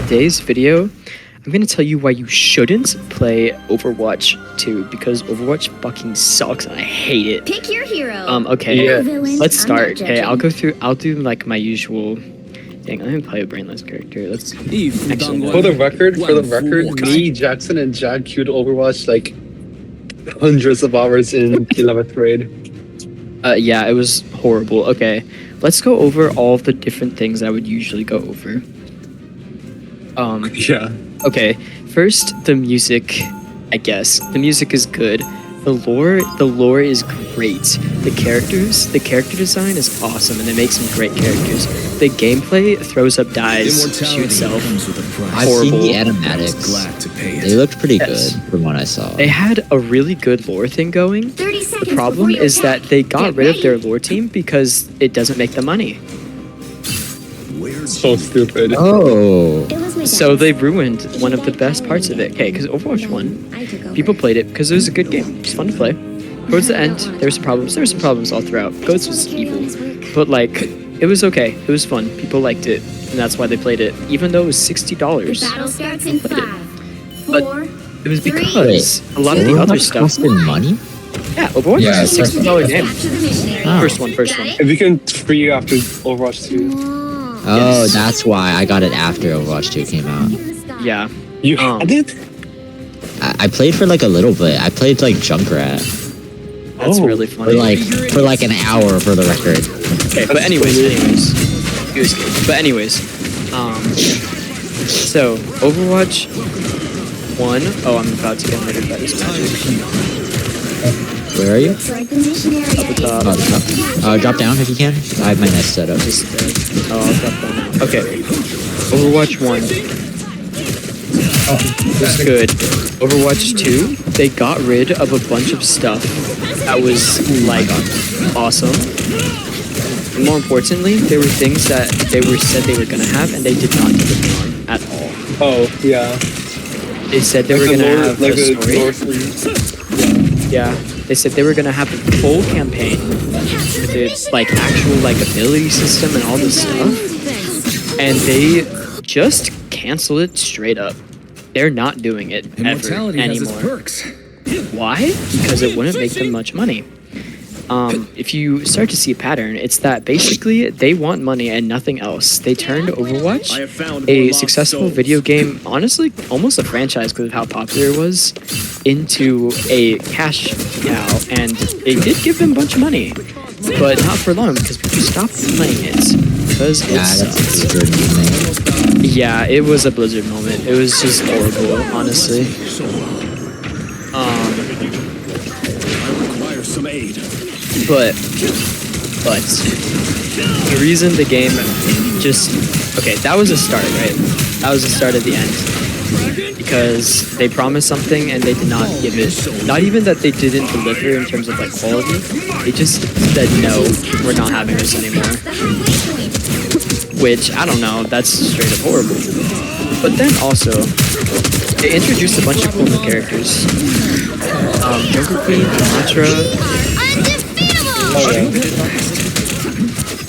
today's video, I'm gonna tell you why you shouldn't play Overwatch 2 because Overwatch fucking sucks and I hate it. Pick your hero. Okay, let's start. Okay, I'll do like my usual. Dang, I'm gonna play a brainless character. Let's. For the record, me, Jackson, and Jack queued Overwatch like hundreds of hours in 11th grade. Yeah, it was horrible. Okay, let's go over all of the different things I would usually go over. Yeah. Okay, first the music. I guess the music is good. The lore is great. The character design is awesome, and they make some great characters. The gameplay throws up dies, shoots self. I've seen the animatics. They looked pretty good from what I saw. They had a really good lore thing going. The problem is that they got rid of their lore team because it doesn't make them money. So stupid. Oh. So they ruined one of the best parts of it. Okay, because Overwatch 1, people played it because it was a good game. It was fun to play. Towards the end, there were some problems. There were some problems all throughout. Goats was evil. But, like, it was okay. It was fun. People liked it. And that's why they played it. Even though it was $60. Battle starts in 5, 4, But it was because a lot of the other stuff... costed money? Yeah, Overwatch is a $60 game. Oh. First one. If you can free after Overwatch 2. Oh, Yes. that's why I got it after Overwatch 2 came out. Yeah. You had it? I played for like a little bit. I played like Junkrat That's really funny. for like an hour for the record. Okay, but anyways. It was good. But anyways, so Overwatch 1. Oh, I'm about to get murdered by this magic. Where are you? Up the top. Drop down if you can. I have my nest set up. Just, I'll drop down. Okay. Overwatch 1 was good. Overwatch 2, they got rid of a bunch of stuff that was, like, awesome. And more importantly, there were things that they said they were going to have, and they did not deliver on at all. Oh, yeah. They said they were going to have like a story. Yeah. They said they were going to have a full campaign with its, like, actual, like, ability system and all this stuff. And they just canceled it straight up. They're not doing it ever anymore. Why? Because it wouldn't make them much money. If you start to see a pattern, it's that basically they want money and nothing else. They turned Overwatch, a successful video game, honestly almost a franchise because of how popular it was, into a cash cow, and it did give them a bunch of money, but not for long because people stopped playing it because it sucked. Yeah, it was a Blizzard moment. It was just horrible, honestly. But the reason the game just... Okay, that was a start, right? That was the start of the end. Because they promised something and they did not give it. Not even that they didn't deliver in terms of, like, quality. They just said, no, we're not having this anymore. Which, I don't know, that's straight up horrible. But then also, they introduced a bunch of cool new characters. Jungle Queen, Mantra...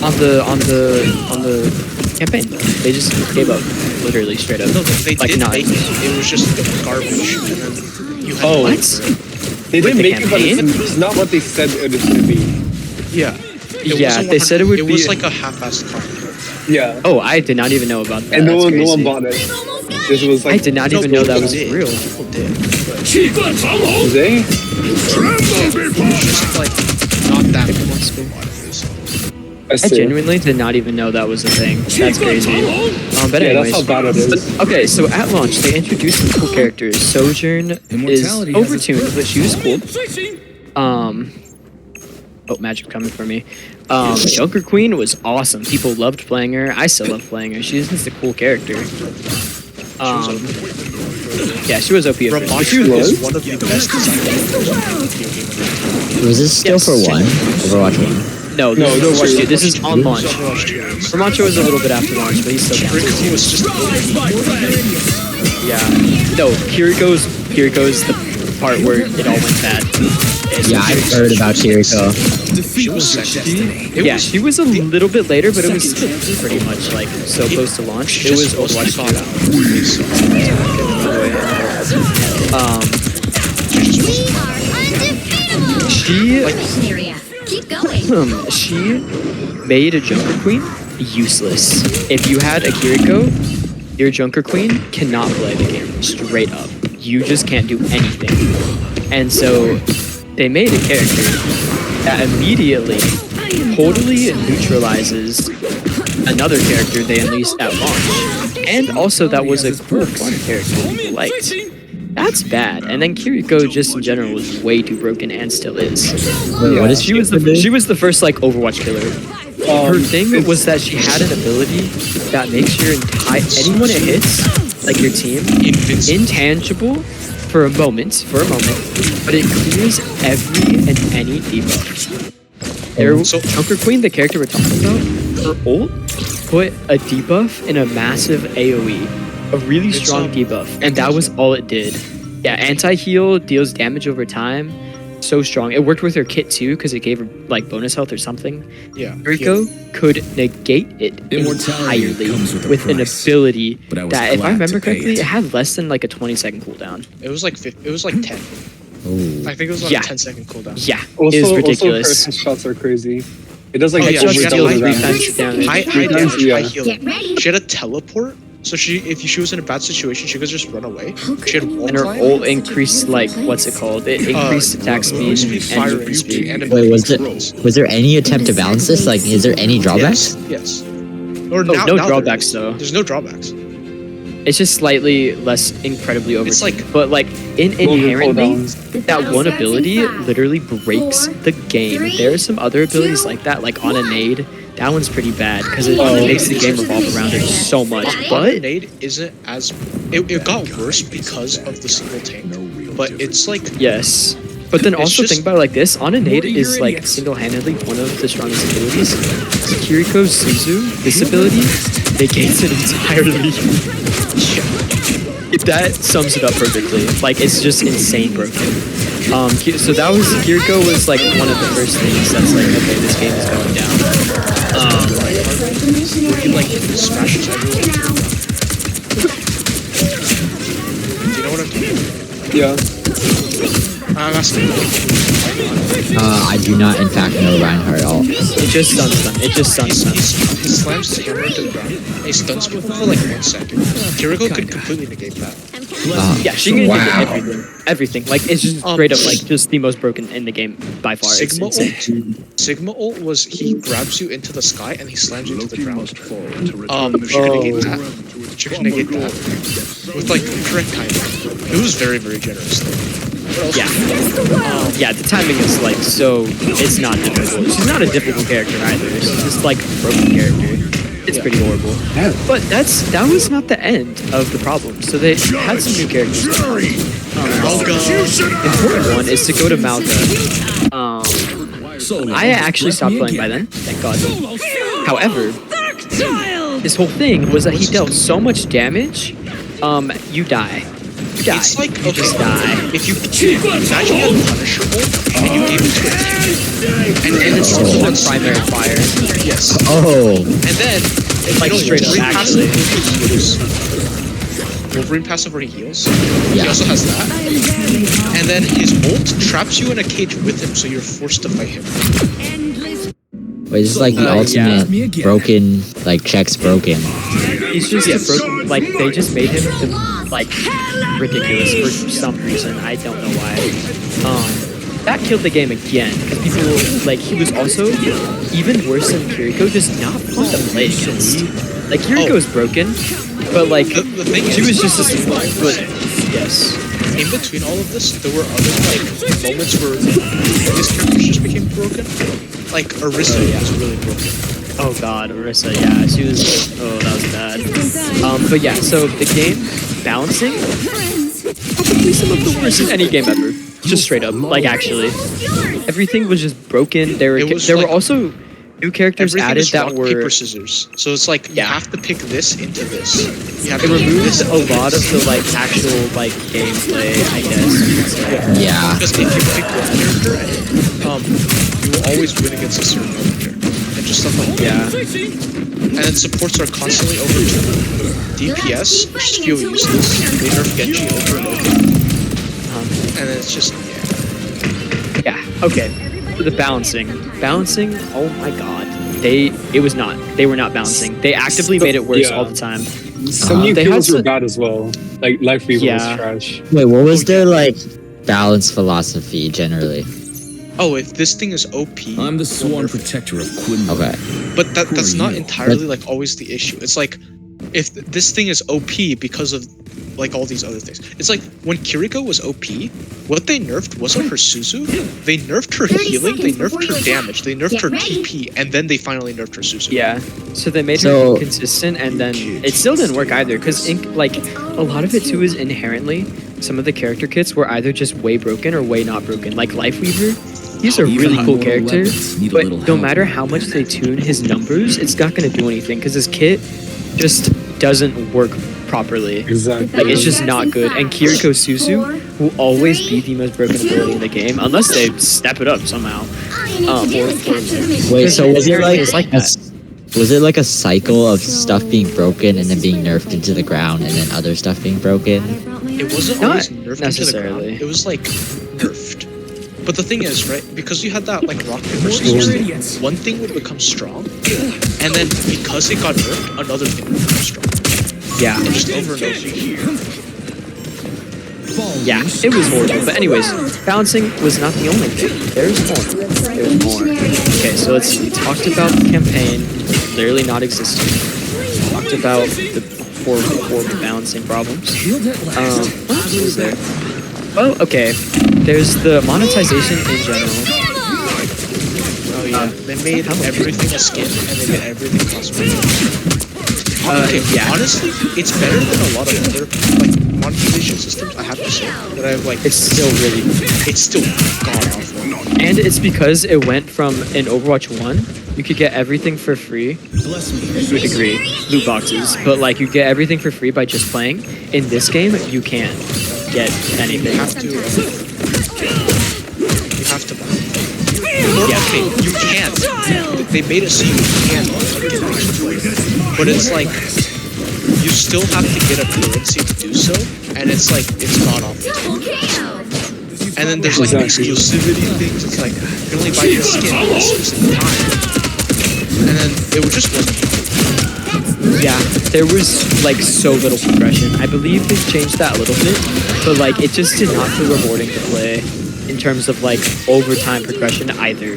On the campaign, they just gave up, literally straight up. No, they like, did not, make it. It was just garbage. And then you had what? They didn't the make it, but campaign? it's not what they said it was going to be. Yeah. Yeah, they said it would be. It was like a half-assed copy. Yeah. Oh, I did not even know about that. And no That's one crazy. bought it. This was like. I did not even know that was real. People did. They? Just like not that much. I genuinely did not even know that was a thing. That's crazy. But yeah, anyways. that's how bad it is. Okay, so at launch, they introduced some cool characters. Sojourn is overtuned, but she was cool. Oh, magic coming for me. Junker Queen was awesome. People loved playing her. I still love playing her. She's just a cool character. Yeah, she was OP. She was one of the best designed. Was this still for one? Overwatch 1? No, Overwatch 2. This is on launch. Ramancho was a little bit after launch, but he's still He was just yeah. No, Kiriko's part where it all went bad. Yeah, I've heard about Kiriko. She was second. Yeah, she was a little bit later, but it was still pretty much like so close to launch. It was Overwatch 2. She made a Junker Queen useless. If you had a Kiriko, your Junker Queen cannot play the game straight up. You just can't do anything. And so they made a character that immediately totally neutralizes another character they unleashed at launch. And also that was a cool, fun character people liked. That's bad. And then Kiriko just in general was way too broken and still is. Wait, what is She was the first like Overwatch killer. Her thing was that she had an ability that makes your anyone it hits, like your team, intangible for a moment, but it clears every and any debuff. Junker Queen, the character we're talking about, her ult put a debuff in a massive AoE, a really strong debuff, and that was all it did. Yeah, anti-heal deals damage over time. So strong. It worked with her kit too because it gave her like bonus health or something. Yeah. Kiriko could negate it entirely with an ability that, if I remember correctly, it had less than like a 20-second cooldown. It was like 10. Ooh. I think it was on a 10-second cooldown. Yeah, it was ridiculous. Also, her shots are crazy. It does like Headshot she had deals a 3 high times damage. High damage, high heal. Get ready. She had a teleport, so if she was in a bad situation, she could just run away. She had wall And her climb. ult increased like what's it called? It increased attack speed fire and movement speed. and Wait, was there any attempt to balance this? Like, is there any drawbacks? Yes. Or No now there drawbacks is. though. There's no drawbacks. It's just slightly less incredibly over. It's like- but like inherently, cooldowns. that one ability literally breaks the game. There are some other abilities like that, like on a nade. That one's pretty bad because it makes the game revolve around it so much. But Nade isn't as it got worse because of the single tank, but it's like yes. But then It's also just- think about it like this: on a nade is like single-handedly one of the strongest abilities. Kiriko's Suzu, this ability, negates it entirely. That sums it up perfectly. Like it's just insane broken. So that was Kiriko was like one of the first things that's like, okay, this game is going down. he like smashes everyone. Do you know what I'm talking about? Yeah. I'm asking. I do not, in fact, know Reinhardt at all. It just stuns them. It just stuns them. He slams his hammer into the ground. And he stuns people for like 1 second. Kiriko could completely negate that. Yeah, she can Wow. get everything. Like it's just straight up like just the most broken in the game by far. It's Sigma insane. ult. Sigma ult was he grabs you into the sky and he slams you into the ground. She can negate that with like correct timing. It was very very generous though. Yeah. Yeah, the timing is like so. It's not difficult. She's not a difficult character either. She's just like a broken character. It's pretty horrible. Yeah. But that was not the end of the problem. So they had some new characters. Important one is to go to Malga. I actually stopped playing by then. Thank God. However, this whole thing was that he dealt so much damage. You die. It's like You just die. if you imagine you had Punisher ult and you gave it to a team, and it's It's just one primary fire. yes, Oh, and then Like straight up, Wolverine actually. passive where he heals. Wolverine passive where he heals. He yeah. also has that, and then his ult traps you in a cage with him, so you're forced to fight him. Wait, this is like the yeah. ultimate broken, like, checks broken. He's just a broken. Like they just made him like ridiculous for some reason. I don't know why. That killed the game again because people like he was also even worse than Kiriko, just not fun to play against. Like Kiriko's broken, but like The thing she is, was just a simple. But yes, in between all of this, there were other like moments where his characters just became broken. Like Orisa was really broken. oh god, Orisa, yeah, she was. Oh, that was bad. But yeah, so the game balancing probably some of the worst in any game ever. Just straight up, like actually, everything was just broken. There were It was there like- were also new characters everything added is that rock, were. paper, scissors. So it's like you Yeah. have to pick this into this. You have It to pick removed this a into lot of this. the like actual like gameplay, I guess. Yeah. Because if you pick one character, you will always win against a certain other character, and just stuff like that. Yeah. And then supports are constantly overturned. DPS just feel useless. They nerf Genji over and over. And then it's just Yeah. Okay. The balancing. Oh my god. They were not balancing. They actively made it worse all the time. Some new They had kills were some- bad as well. Like Life Weaver Yeah. was trash. Wait, what was their like balance philosophy generally? oh, if this thing is OP, I'm the sworn protector of Quinlan. Okay. but that's Who are not you? entirely like always the issue. It's like if this thing is OP because of like all these other things. It's like when Kiriko was OP, what they nerfed wasn't her Suzu. They nerfed her 30 healing, they seconds nerfed before her you damage, they nerfed Get her ready. TP, and then they finally nerfed her Suzu. Yeah. So they made So- her inconsistent, and then it still didn't work either. Because like a lot of it too is inherently some of the character kits were either just way broken or way not broken. Like Lifeweaver, he's a Even really cool mortal character, weapons need a but little no help. matter how much they tune his numbers, it's not gonna do anything because his kit just doesn't work properly. Exactly. Like it's just not good. And Kiriko Suzu will always be the most broken ability in the game unless they step it up somehow. All you need to do is capture the mission. Wait, so was it like It's like a s- was it like a cycle of stuff being broken and then being nerfed into the ground and then other stuff being broken? It wasn't Not always nerfed into the ground. necessarily. It was like nerfed. But the thing is, right, because you had that like rock paper scissors thing, one thing would become strong, and then because it got nerfed, another thing would become strong. Yeah. And just over and over. Yeah, it was horrible. But anyways, balancing was not the only thing. There's more. There's more. Okay, so we talked about the campaign literally not existing. We talked about the horrible balancing problems. What else is there? Oh, okay. There's the monetization in general. Oh yeah, they made everything a skin, and they made everything cosmetic. Okay, yeah. honestly, it's better than a lot of other like monetization systems. I have to say that I've like. It's still really It's still god awful. And it's because it went from in Overwatch 1, you could get everything for free. To a degree, loot boxes. But like you get everything for free by just playing. In this game, you can't get anything. You have to. You have to buy. Or, okay, you can't. They made it so you can. But it's like you still have to get a currency to do so, and it's like it's god awful. And then there's like Exactly. exclusivity things. It's like you can only buy your skin at a specific time, and then it would just wasn't. Yeah, there was like so little progression. I believe they've changed that a little bit, but like it just did not feel rewarding to play in terms of like overtime progression either.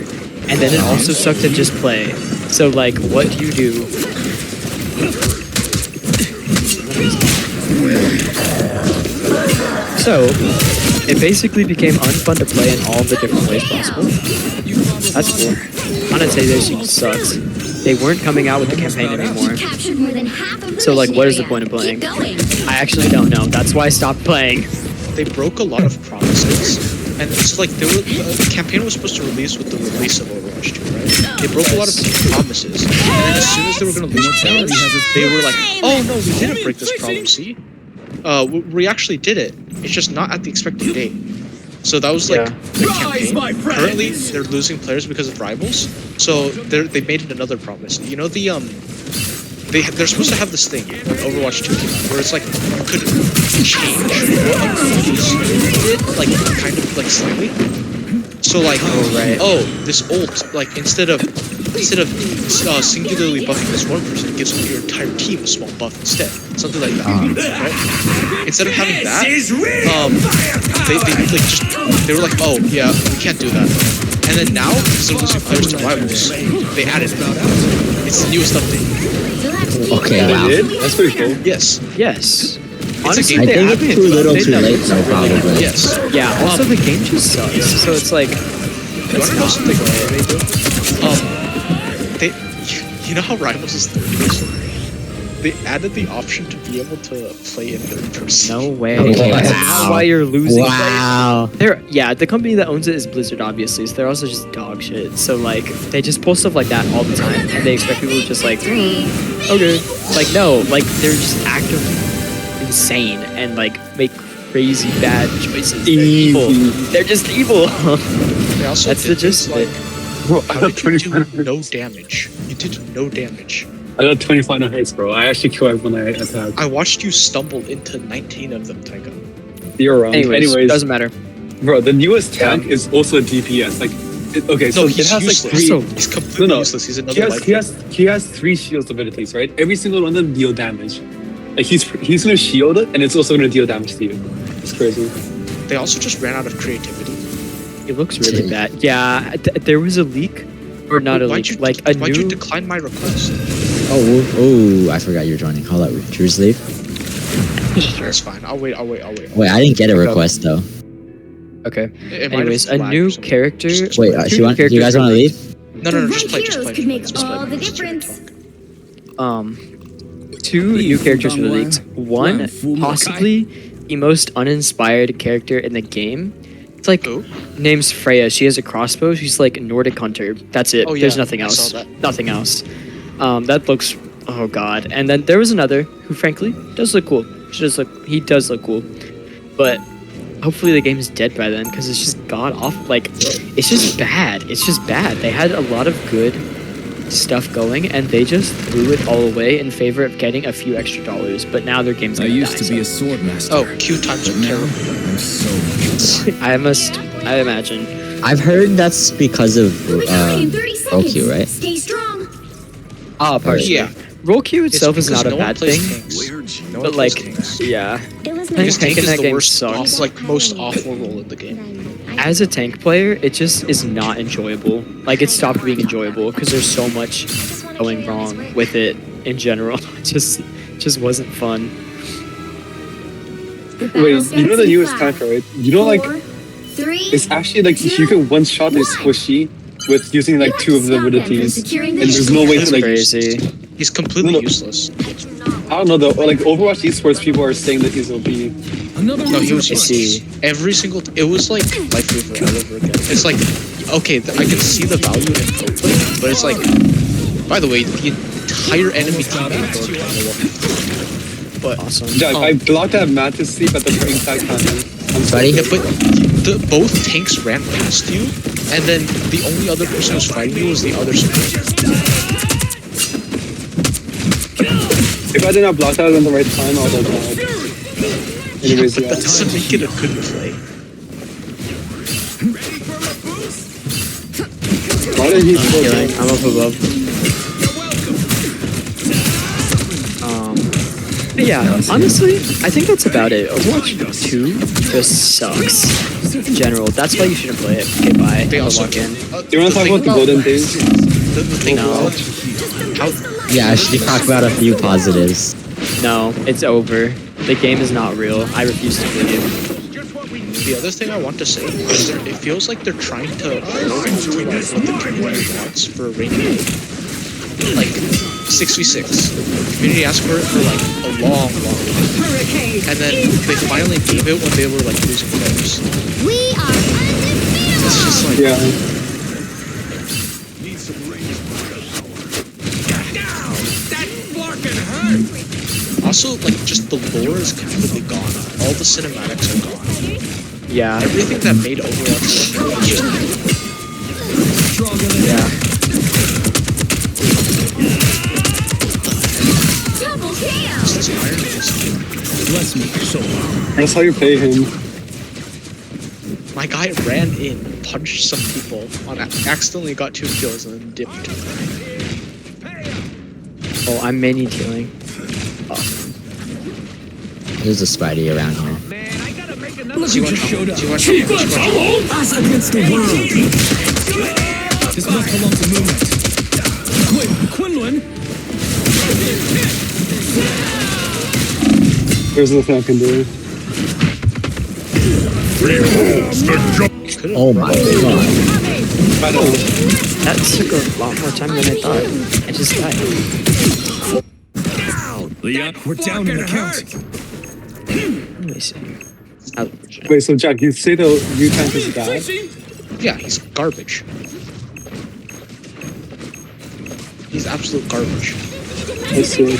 And then it also sucked to just play. So like, what do you do? So it basically became unfun to play in all the different ways possible. That's cool. Monetization sucks. They weren't coming out with the campaign anymore. So like, what is the point of playing? I actually don't know. That's why I stopped playing. They broke a lot of promises, and it's like the campaign was supposed to release with the release of Overwatch 2, right? They broke a lot of promises, and then as soon as they were going to lose players, they were like, "Oh no, we didn't break this problem. See, we actually did it. It's just not at the expected date." So that was like the campaign. Currently, they're losing players because of rivals. So they made it another promise. You know they're supposed to have this thing when Overwatch 2 came out, where it's like you could change what abilities you did, like kind of like slightly. So like, this ult, like instead of singularly buffing this one person, it gives your entire team a small buff instead, something like that. Right? Instead of having that, they were like, oh yeah, we can't do that. And then now, instead of losing players to rivals, they added it. It's the newest update. Okay, They wow. did? That's pretty cool. Yes. Yes. a Honestly, game. I they think haven't it's too little updated too that late much. though, probably. Yes. Yeah. Also, the game just sucks. So it's like, You wanna know something they do? You know how Rivals is third person? they added the option to be able to play in third person. No way. Okay, That's wow. not why you're losing. Wow. Yeah, the company that owns it is Blizzard, obviously. So they're also just dog shit. So like, they just post stuff like that all the time, and they expect people to just like, okay. Like no, like they're just actively insane and like make crazy bad choices. They're evil. They're just evil. They also That's did the gist this, of it. Bro, I How got did you 25. do no damage? You did no damage. I got 25 hits, bro. I actually kill everyone I attack. I watched you stumble into 19 of them, Tycho. You're wrong. Anyways, doesn't matter. Bro, the newest tank is also a DPS. Like, okay, so No, it he's has useless. like three. So- He's completely useless. He's another life. He has 3 shields abilities, right? Every single one of them deal damage. Like he's gonna shield it, and it's also gonna deal damage to you. It's crazy. They also just ran out of creativity. It looks really bad. Yeah, there was a leak, or not a Why'd leak, you, like a why'd you new. decline my request? Oh, I forgot you're joining. Hold up, Drew's leave. That's fine. I'll wait. Wait, I didn't get a request though. Okay. It might have Anyways, a flagged new or something. character. Wait, two do new you characters guys want to were leave? No, The just right play. Just heroes play. could make Just play. all the Just play. difference. Two new characters were leaked. One, possibly the most uninspired character in the game. It's like, Who? name's Freya. She has a crossbow. She's like a Nordic hunter. That's it. Oh, yeah, There's nothing I else. saw that. Nothing else. That looks. Oh god. And then there was another who, frankly, does look cool. He does look cool. But hopefully the game is dead by then, because it's just god awful. Like, it's just bad. It's just bad. They had a lot of good stuff going, and they just threw it all away in favor of getting a few extra dollars. But now their game's I gonna used die, to be a so. sword master. Oh, Q times but are now terrible. I'm so I imagine. I've heard that's because of Moving on in 30 seconds. OQ, right? Stay strong. Partially. Yeah. Roll queue It's itself is because not a no one bad plays thing, tanks. No but one like, plays tanks. yeah. It was Because nice. tank in is that the game worst, sucks. like most awful role in the game. As a tank player, it just is not enjoyable. Like, it stopped being enjoyable because there's so much going wrong with it in general. It just wasn't fun. Wait, you know the newest tank, right? You know, like, 3, it's actually like you can one shot a squishy with using like 2 of the abilities, and there's no way That's to like. crazy. He's completely No. useless. I don't know though. Like Overwatch esports people are saying that he's OP. another No, he reason was to useless. Every single. It was like life over all over again. It's like, okay, I can see the value in pro play, but it's like, by the way, the entire enemy team ignored him. But Awesome. Jack, I blocked that man to sleep at the exact time. I'm sorry. Buddy? yeah, but both tanks ran past you, and then the only other person who was fighting you was the other support. If I did not block that at the right time, I would have died. Anyways, But yeah. that doesn't make it a good play. Why did he still Healing. die? I'm up above. But yeah, honestly, I think that's about it. Overwatch 2 just sucks in general. That's why you shouldn't play it. Okay, bye. They Have a also lock in. Do you want to talk about the golden days? The thing No. about how Yeah, I should talk about a few positives. No, it's over. The game is not real. I refuse to believe. the other thing I want to say is that it feels like they're trying to hold on to like what the community wants for a rainy day. Like 6v6. The community asked for it for like a long time. And then they finally gave it when they were like losing players. We are undefeatable. It's just like Yeah. also like just the lore is completely gone. All the cinematics are gone. Yeah, Everything that made Overwatch look good is just yeah. Double kill. this Iron Fist. bless me so That's how you pay him. My guy ran in, punched some people, accidentally got 2 kills, and then dipped. Oh, I'm mini healing. There's a Spidey around here. Do you want to us against the world. This must belong to movement. Quinlan. There's nothing I can do. Oh my god. I don't. That took a lot more time than I thought. I just died. Leon, we're down in the count. Let me see. Wait, so Jack, you say the mutant is bad? Yeah, he's garbage. He's absolute garbage. I see.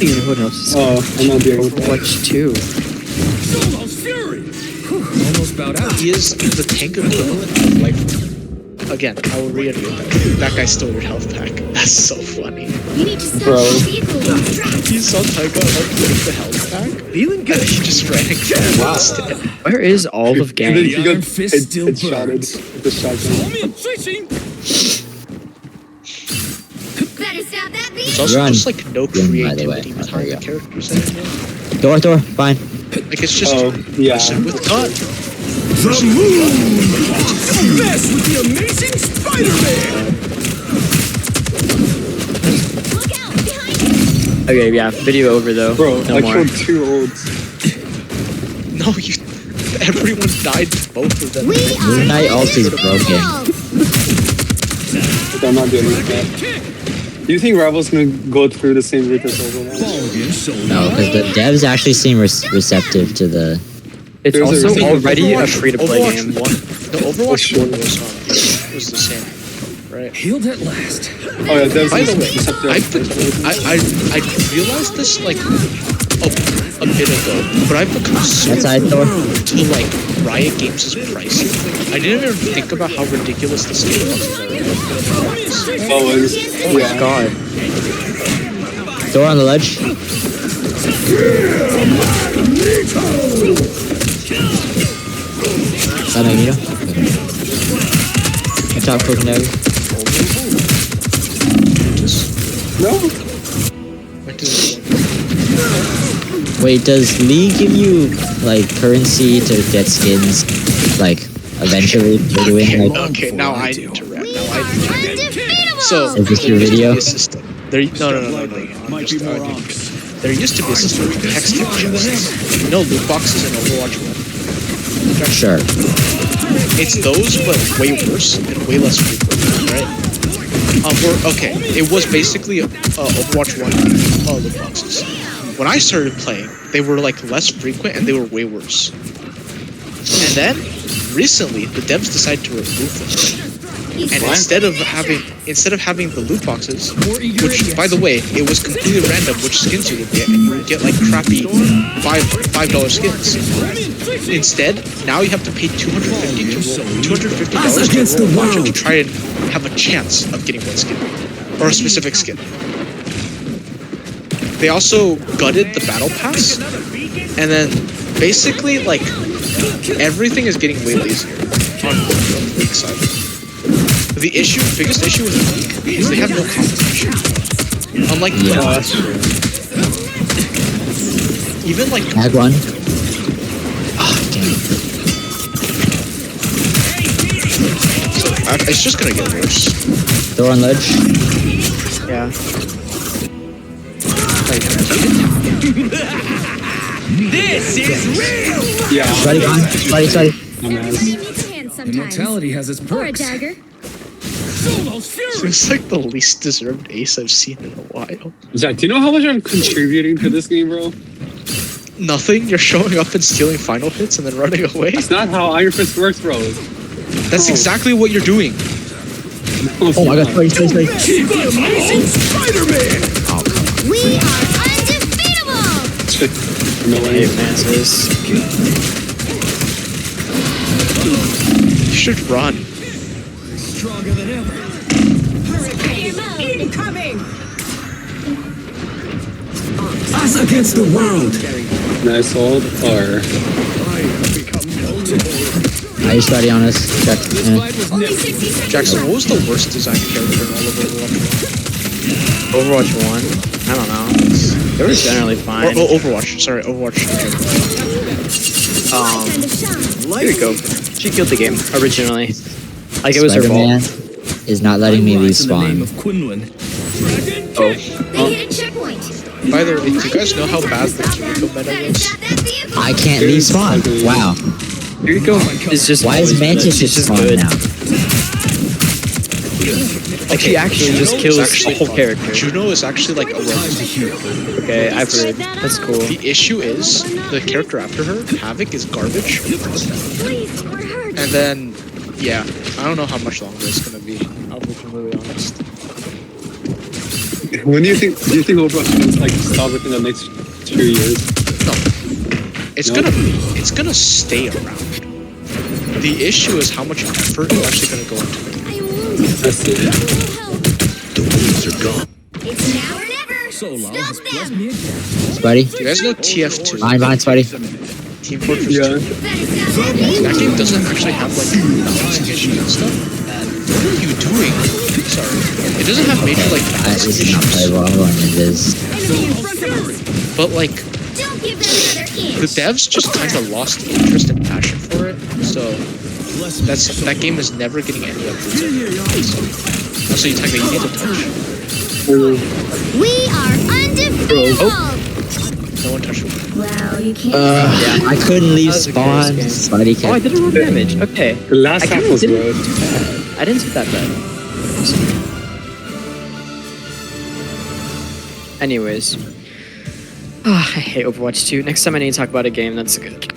You know what else is I'm not dealing with that. Overwatch 2. Solo's fury. Almost bowed out. He is the tank equivalent of like. Again, I will reiterate that. That guy stole your health pack. That's so funny. You need to stop Bro. the vehicle with traps. He saw Tyga upgrade the health pack. Feeling good. And he just ran and killed him instead. Where is all of And then gang? he got Iron Fist still headshotted burns. with the shotgun. Homie, I'm switching. Better stop that There's vehicle. also Run. just like no Run, by the way. creativity Oh, behind there the you characters anymore. Door, fine. Like it's just Oh, yeah. person with gun. The moon. Don't mess with the amazing Spider-Man. Look out, behind you. Okay, yeah, video over though. Bro, no I more. killed 2 olds. No, you. Everyone died to both of them. We are Midnight ult is broken. undefeatable. But I'm not dealing with that. Do you think Rival's gonna go through the same route as Overwatch? Ball again, so No, because the devs actually seem receptive to the. It's There's a also reason- already a Overwatch- free-to-play Overwatch game. 1. The Overwatch sure. 1 was the same, right? healed at last. Oh yeah, devs By the way, receptive. I realized this like a bit ago, but I've become so That's side door. to like Riot Games' pricing. I didn't even think about how ridiculous the skin boxes are. Oh, it's, Oh my yeah. god. Door on the ledge. Is that Magneto? Good job, Coconut. No? Wait, does Lee give you like currency to get skins? Like eventually for doing like. Okay, now I need to rap. We Now are I need to rap. undefeatable. So Is this your there used to video? be a system. No. Might be more honks. There used to be a system with text chests. You know, loot boxes in Overwatch 1. Sure. It's those, but way worse and way less frequent, right? Okay, it was basically Overwatch 1 loot boxes. When I started playing, they were like less frequent and they were way worse. And then, recently, the devs decided to remove them. And instead of having the loot boxes, which by the way, it was completely random which skins you would get, and you would get like crappy $5 skins. Instead, now you have to pay $250 against to the roll world. to try and have a chance of getting one skin or a specific skin. They also gutted the battle pass, and then basically like everything is getting way lazier on the League side. The biggest issue with the League is they have no competition. Unlike Oh, that's true. even like Tag one. Ah, damn. it's just gonna get worse. Door on ledge. Yeah. This is real. Yeah. Ready, ready. Everybody needs a hand sometimes. Immortality has its Or a perks. dagger. Solo's fury. It's like the least deserved ace I've seen in a while. Jack, do you know how much I'm contributing to this game, bro? Nothing. You're showing up and stealing final hits and then running away. That's not how Iron Fist works, bro. That's exactly what you're doing. Oh my god, sorry. Keep the amazing Spider-Man. We are undefeatable. No Hey, way. Francis. You should run. Stronger than ever. Incoming. Us against the world. Nice hold. Or I just ready on us. Check. Only 60 seconds Jackson, what left. was the worst designed character in all of Overwatch 1? Overwatch 1? I don't know. They were generally fine. Or Overwatch. Sorry, Overwatch. Time to shine. Here we go. She killed the game originally. Like it was her Spider-Man fault. is not letting me leave Rise in the name spawn. of Quinlan. Oh. They hit a checkpoint. By the way, do you guys know how bad the Kiriko meta Better is? stop that vehicle. I can't leave spawn. Wow. Here you go. It's just Why is always good. Mantis She's just just spawn good. now? Like she actually just kills actually a whole fun. character. Juno is actually like a Time to robot. heal. Okay, I've heard. That's cool. The issue is the character after her, Havoc, is garbage. Please, we're hurt. And then, yeah, I don't know how much longer it's gonna be. I'll be completely honest. When do you think Overwatch is like stop within the next 2 years? No, it's No? gonna stay around. The issue is how much effort is actually gonna go into it. I am wounded. That's it. Help. The wounds are gone. It's now or never. Solo has Stop blessed them. me again. Spidey. Do you guys know TF2? Behind, Spidey. Team Fortress Yeah. 2? Better stop them. That game doesn't actually have like balancing issues and stuff. What are you doing? Sorry. It doesn't have major like I balancing just not play issues. well when it is. Enemy in front of us. But like Don't give them another the inch. devs just kind of lost interest and passion for it. So that game is never getting any updates. Also, you take a need to touch. We are undefeatable. No one touched me. Well, you can't. Yeah. I couldn't leave That was a close spawn. game. Spidey Oh, I kept. didn't roll damage. Okay. The last I half kinda was didn't- road. I didn't see that bad. Anyways. I hate Overwatch 2. Next time I need to talk about a game that's good.